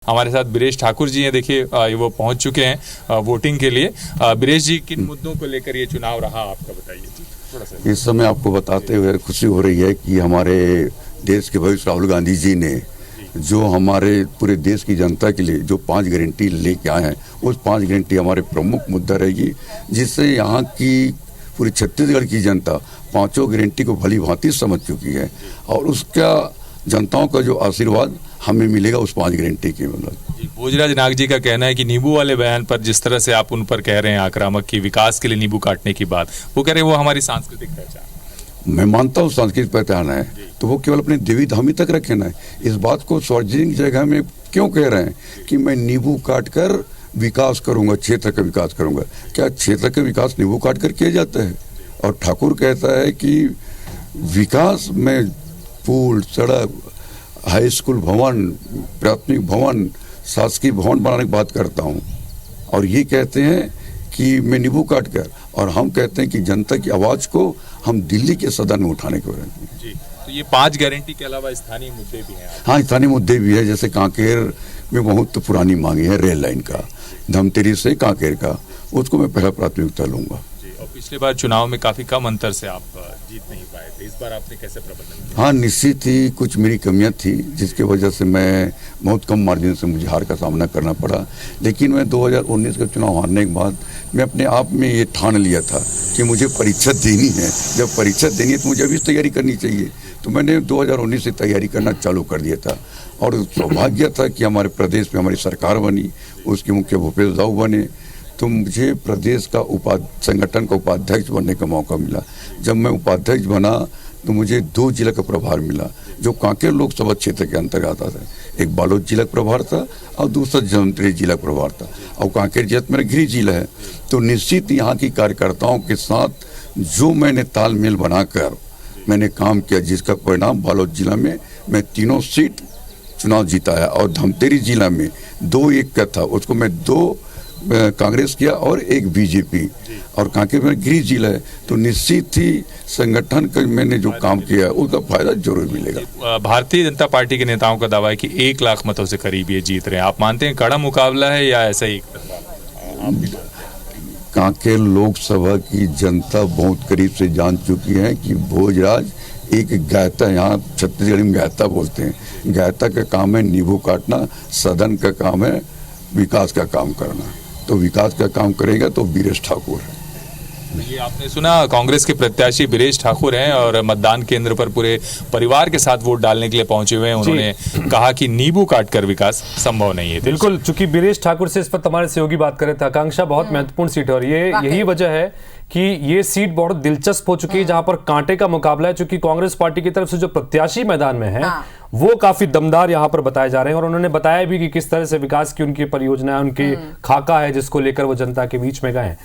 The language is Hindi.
हमारे साथ बीरेश ठाकुर जी हैं। देखिए वो पहुंच चुके हैं वोटिंग के लिए। बीरेश जी, किन मुद्दों को लेकर ये चुनाव रहा आपका, बताइए जी थोड़ा सा। इस समय आपको बताते हुए खुशी हो रही है कि हमारे देश के भविष्य राहुल गांधी जी ने जो हमारे पूरे देश की जनता के लिए जो 5 गारंटी लेके आए हैं, उस 5 गारंटी हमारे प्रमुख मुद्दा रहेगी, जिससे यहाँ की पूरी छत्तीसगढ़ की जनता 5 गारंटी को भली भांति समझ चुकी है और उसका जनताओं का जो आशीर्वाद हमें मिलेगा उस 5 गारंटी की मतलब। भोजराज नाग जी का कहना है कि नींबू वाले बयान पर जिस तरह से आप उन पर कह रहे हैं आक्रामक की विकास के लिए नींबू काटने की बात, वो कह रहे हैं वो हमारी सांस्कृतिक पहचान। मैं मानता हूँ सांस्कृतिक पहचान है, तो वो केवल अपनी देवी धामी तक रखे ना। इस बात को सार्वजनिक जगह में क्यों कह रहे हैं कि मैं नींबू काट कर विकास करूंगा, क्षेत्र का विकास करूंगा? क्या क्षेत्र का विकास नींबू काट कर किया जाता है? और ठाकुर कहता है कि विकास में पुल, सड़क, हाई स्कूल भवन, प्राथमिक भवन, शासकीय भवन बनाने की बात करता हूँ, और ये कहते हैं कि मैं नींबू काट कर, और हम कहते हैं कि जनता की आवाज को हम दिल्ली के सदन में उठाने को रहते हैं जी। तो ये 5 गारंटी के अलावा स्थानीय मुद्दे भी हैं। हाँ, स्थानीय मुद्दे भी है। जैसे कांकेर में बहुत पुरानी मांगी है रेल लाइन का, धमतरी से कांकेर का, उसको मैं पहला प्राथमिकता लूंगा। और पिछले बार चुनाव में काफी कम अंतर से आप जीत नहीं पाए थे, इस बार आपने कैसे प्रबंधन किया? हाँ, निश्चित ही कुछ मेरी कमियां थी जिसकी वजह से मैं बहुत कम मार्जिन से मुझे हार का सामना करना पड़ा। लेकिन मैं 2019 का चुनाव हारने के बाद मैं अपने आप में ये ठान लिया था कि मुझे परीक्षा देनी है। जब परीक्षा देनी है तो मुझे अभी से तैयारी करनी चाहिए। तो मैंने 2019 से तैयारी करना चालू कर दिया था, और सौभाग्य था कि हमारे प्रदेश में हमारी सरकार बनी, उसके मुख्य भूपेश साहू बने, तो मुझे प्रदेश का संगठन का उपाध्यक्ष बनने का मौका मिला। जब मैं उपाध्यक्ष बना तो मुझे 2 जिला का प्रभार मिला, जो कांकेर लोकसभा क्षेत्र के अंतर्गत आता था। एक बालोद जिला का प्रभार था और दूसरा जमतरी जिला का प्रभार था, और कांकेर जिला मेरा गृह जिला है। तो निश्चित यहाँ की कार्यकर्ताओं के साथ जो मैंने तालमेल बनाकर मैंने काम किया, जिसका परिणाम बालोद जिला में मैं 3 सीट चुनाव जीताया, और धमतरी जिला में 2-1 का था, उसको मैं 2 कांग्रेस किया और 1 बीजेपी, और कांकेर में गृह जिला है। तो निश्चित ही संगठन का मैंने जो काम किया है उसका फायदा जरूर मिलेगा। भारतीय जनता पार्टी के नेताओं का दावा है कि 1 लाख मतों से करीब ये जीत रहे हैं। आप मानते हैं कड़ा मुकाबला है या ऐसा ही? कांकेर लोकसभा की जनता बहुत करीब से जान चुकी है कि भोजराज एक गायता, यहाँ छत्तीसगढ़ में गायता बोलते हैं, गायता का काम है नींबू काटना, सदन का काम है विकास का काम करना। तो विकास का काम करेगा तो बीरेश ठाकुर है। ये आपने सुना, कांग्रेस के प्रत्याशी बीरेश ठाकुर हैं और मतदान केंद्र पर पूरे परिवार के साथ वोट डालने के लिए पहुंचे हुए हैं। उन्होंने कहा कि नींबू काटकर विकास संभव नहीं है। बिल्कुल, चूंकि बीरेश ठाकुर से इस पर हमारे सहयोगी बात कर रहे थे। आकांक्षा, बहुत महत्वपूर्ण सीट है और ये यही वजह है कि ये सीट बहुत दिलचस्प हो चुकी है, जहां पर कांटे का मुकाबला है। चूंकि कांग्रेस पार्टी की तरफ से जो प्रत्याशी मैदान में है वो काफी दमदार यहां पर बताए जा रहे हैं, और उन्होंने बताया भी कि किस तरह से विकास की उनकी परियोजना, उनकी खाका है जिसको लेकर वो जनता के बीच में गए हैं।